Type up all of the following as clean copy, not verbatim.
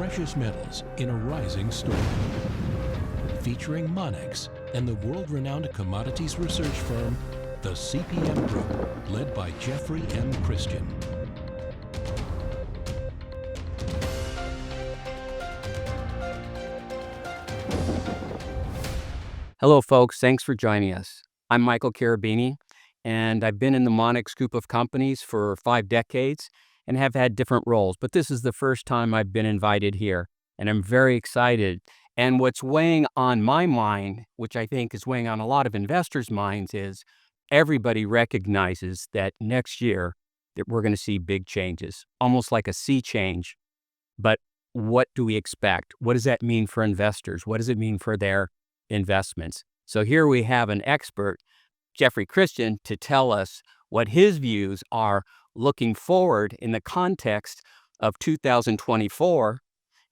precious metals in a rising storm. Featuring Monex and the world-renowned commodities research firm, the CPM Group, led by Jeffrey M. Christian. Hello, folks. Thanks for joining us. I'm Michael Carabini, and I've been in the Monex group of companies for 5 decades and have had different roles. But this is the first time I've been invited here, and I'm very excited. And what's weighing on my mind, which I think is weighing on a lot of investors' minds, is everybody recognizes that next year that we're going to see big changes, almost like a sea change. But what do we expect? What does that mean for investors? What does it mean for their investments? So here we have an expert, Jeffrey Christian, to tell us what his views are looking forward in the context of 2024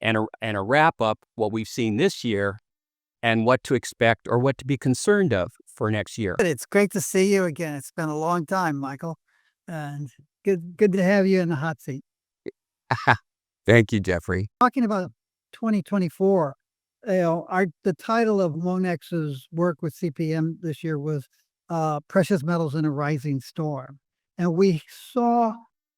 and a wrap up what we've seen this year and what to expect or what to be concerned of for next year. It's great to see you again. It's been a long time, Michael, and good to have you in the hot seat. Thank you, Jeffrey. Talking about 2024, the title of Monex's work with CPM this year was Precious Metals in a Rising Storm. And we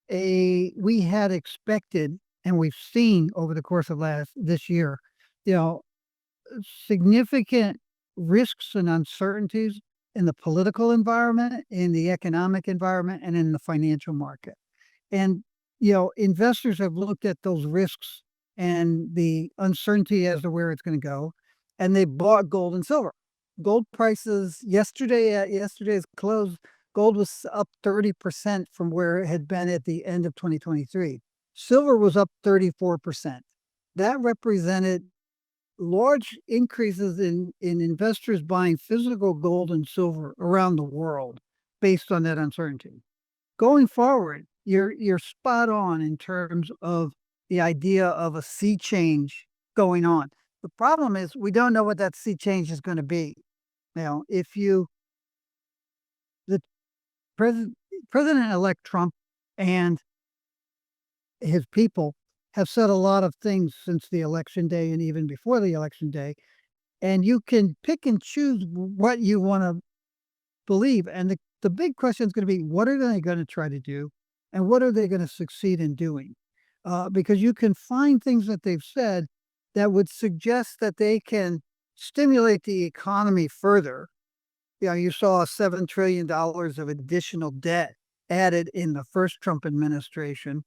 had expected, and we've seen over the course of this year, significant risks and uncertainties in the political environment, in the economic environment, and in the financial market. And, investors have looked at those risks and the uncertainty as to where it's going to go, and they bought gold and silver. Gold prices yesterday at yesterday's close, gold was up 30% from where it had been at the end of 2023. Silver was up 34%. That represented large increases in investors buying physical gold and silver around the world based on that uncertainty. Going forward, you're spot on in terms of the idea of a sea change going on. The problem is we don't know what that sea change is going to be. Now, the President-elect Trump and his people have said a lot of things since the election day and even before the election day, and you can pick and choose what you want to believe. And the big question is going to be, what are they going to try to do, and what are they going to succeed in doing? Because you can find things that they've said that would suggest that they can stimulate the economy further. You saw $7 trillion of additional debt added in the first Trump administration.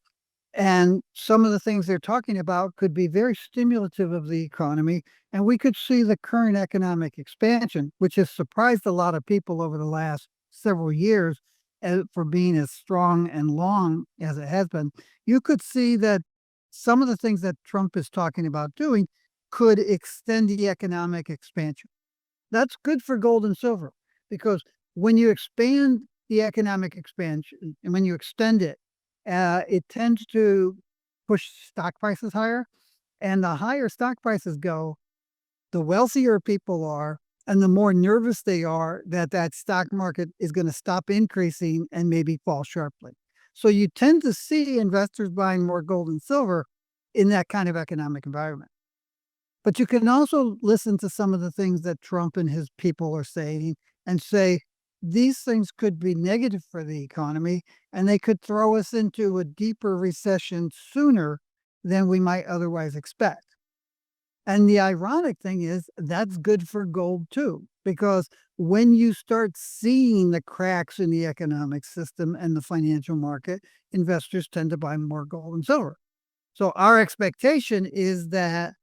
And some of the things they're talking about could be very stimulative of the economy. And we could see the current economic expansion, which has surprised a lot of people over the last several years for being as strong and long as it has been. You could see that some of the things that Trump is talking about doing could extend the economic expansion. That's good for gold and silver, because when you expand the economic expansion and when you extend it, it tends to push stock prices higher. And the higher stock prices go, the wealthier people are, and the more nervous they are that stock market is going to stop increasing and maybe fall sharply. So you tend to see investors buying more gold and silver in that kind of economic environment. But you can also listen to some of the things that Trump and his people are saying and say, these things could be negative for the economy, and they could throw us into a deeper recession sooner than we might otherwise expect. And the ironic thing is that's good for gold too, because when you start seeing the cracks in the economic system and the financial market, investors tend to buy more gold and silver. So our expectation is that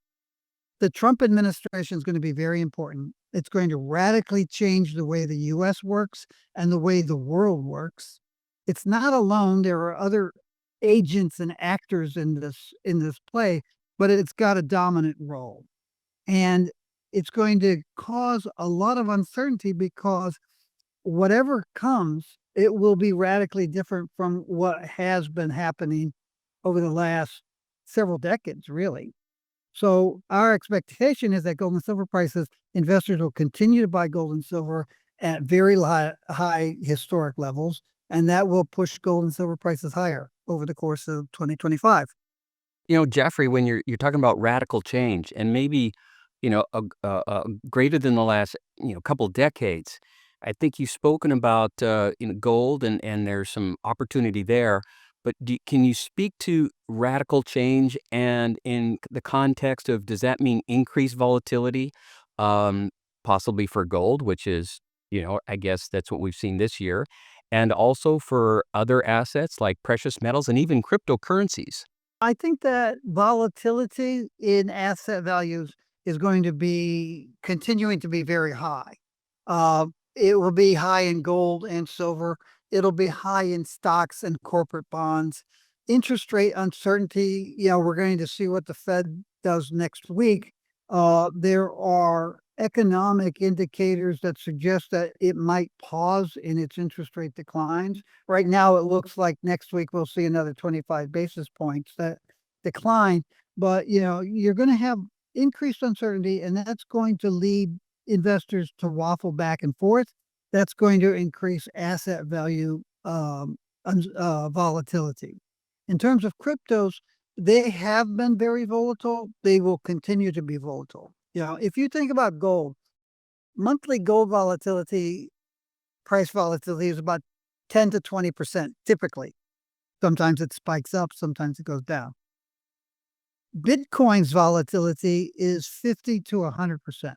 the Trump administration is going to be very important. It's going to radically change the way the U.S. works and the way the world works. It's not alone. There are other agents and actors in this play, but it's got a dominant role. And it's going to cause a lot of uncertainty because whatever comes, it will be radically different from what has been happening over the last several decades, really. So our expectation is that gold and silver prices, investors will continue to buy gold and silver at very high historic levels, and that will push gold and silver prices higher over the course of 2025. Jeffrey, when you're talking about radical change and maybe, greater than the last, couple decades, I think you've spoken about, gold and there's some opportunity there. But can you speak to radical change and in the context of, does that mean increased volatility, um, possibly for gold, which is, I guess that's what we've seen this year, and also for other assets like precious metals and even cryptocurrencies? I think that volatility in asset values is going to be continuing to be very high. It will be high in gold and silver. It'll be high in stocks and corporate bonds. Interest rate uncertainty, we're going to see what the Fed does next week. There are economic indicators that suggest that it might pause in its interest rate declines. Right now, it looks like next week we'll see another 25 basis points that decline. But you're going to have increased uncertainty, and that's going to lead investors to waffle back and forth. That's going to increase asset value volatility. In terms of cryptos, they have been very volatile. They will continue to be volatile. If you think about gold, monthly gold volatility, price volatility is about 10 to 20% typically. Sometimes it spikes up, sometimes it goes down. Bitcoin's volatility is 50 to 100%.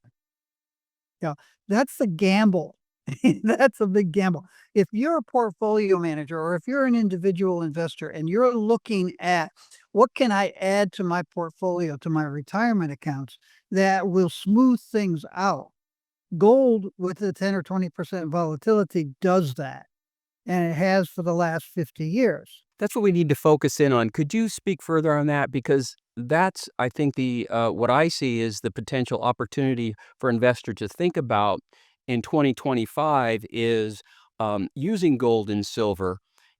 That's the gamble. That's a big gamble. If you're a portfolio manager or if you're an individual investor and you're looking at what can I add to my portfolio, to my retirement accounts that will smooth things out, gold with the 10 or 20% volatility does that. And it has for the last 50 years. That's what we need to focus in on. Could you speak further on that? Because that's, I think, the what I see is the potential opportunity for investors to think about in 2025 is using gold and silver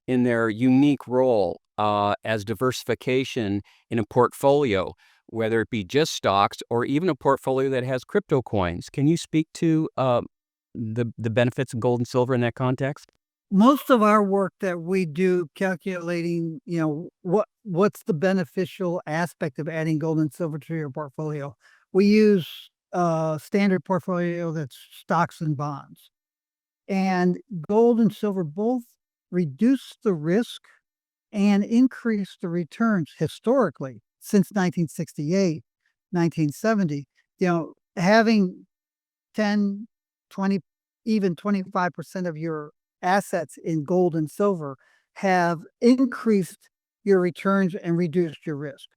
in their unique role as diversification in a portfolio, whether it be just stocks or even a portfolio that has crypto coins. Can you speak to the benefits of gold and silver in that context? Most of our work that we do calculating, what's the beneficial aspect of adding gold and silver to your portfolio, we use a standard portfolio that's stocks and bonds. And gold and silver both reduce the risk and increase the returns historically since 1968, 1970. Having 10, 20, even 25% of your assets in gold and silver have increased your returns and reduced your risk.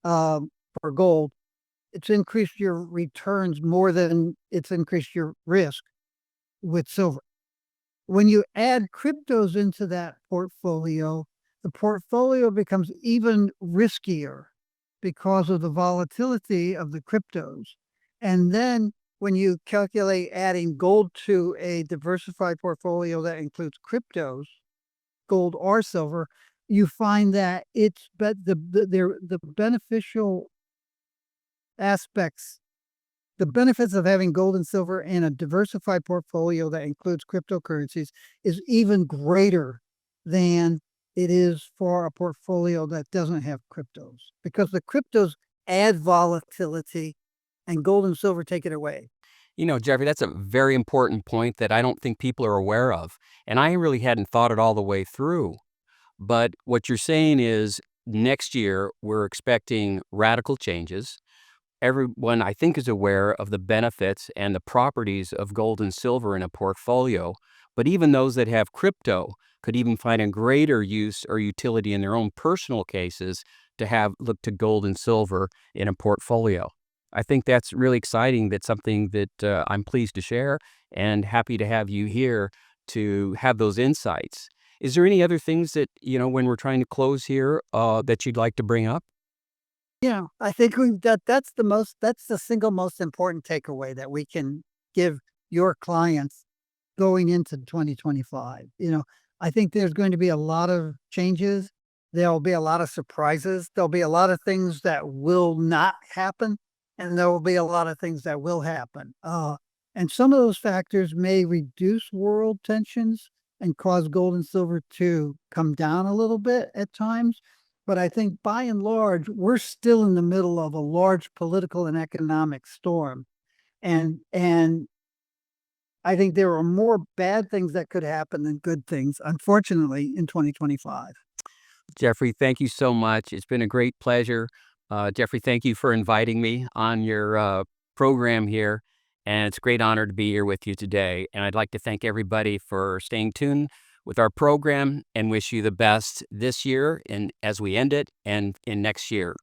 For gold, it's increased your returns more than it's increased your risk with silver. When you add cryptos into that portfolio, the portfolio becomes even riskier because of the volatility of the cryptos. And then when you calculate adding gold to a diversified portfolio that includes cryptos, gold or silver, you find that it's the beneficial aspects, the benefits of having gold and silver in a diversified portfolio that includes cryptocurrencies is even greater than it is for a portfolio that doesn't have cryptos, because the cryptos add volatility and gold and silver take it away. Jeffrey, that's a very important point that I don't think people are aware of. And I really hadn't thought it all the way through. But what you're saying is next year, we're expecting radical changes. Everyone, I think, is aware of the benefits and the properties of gold and silver in a portfolio. But even those that have crypto could even find a greater use or utility in their own personal cases to look to gold and silver in a portfolio. I think that's really exciting. That's something that I'm pleased to share and happy to have you here to have those insights. Is there any other things that, when we're trying to close here, that you'd like to bring up? I think that's the single most important takeaway that we can give your clients going into 2025. I think there's going to be a lot of changes. There'll be a lot of surprises. There'll be a lot of things that will not happen, and there will be a lot of things that will happen. And some of those factors may reduce world tensions and cause gold and silver to come down a little bit at times. But I think by and large, we're still in the middle of a large political and economic storm. And I think there are more bad things that could happen than good things, unfortunately, in 2025. Jeffrey, thank you so much. It's been a great pleasure. Jeffrey, thank you for inviting me on your program here. And it's a great honor to be here with you today. And I'd like to thank everybody for staying tuned with our program and wish you the best this year and as we end it and in next year.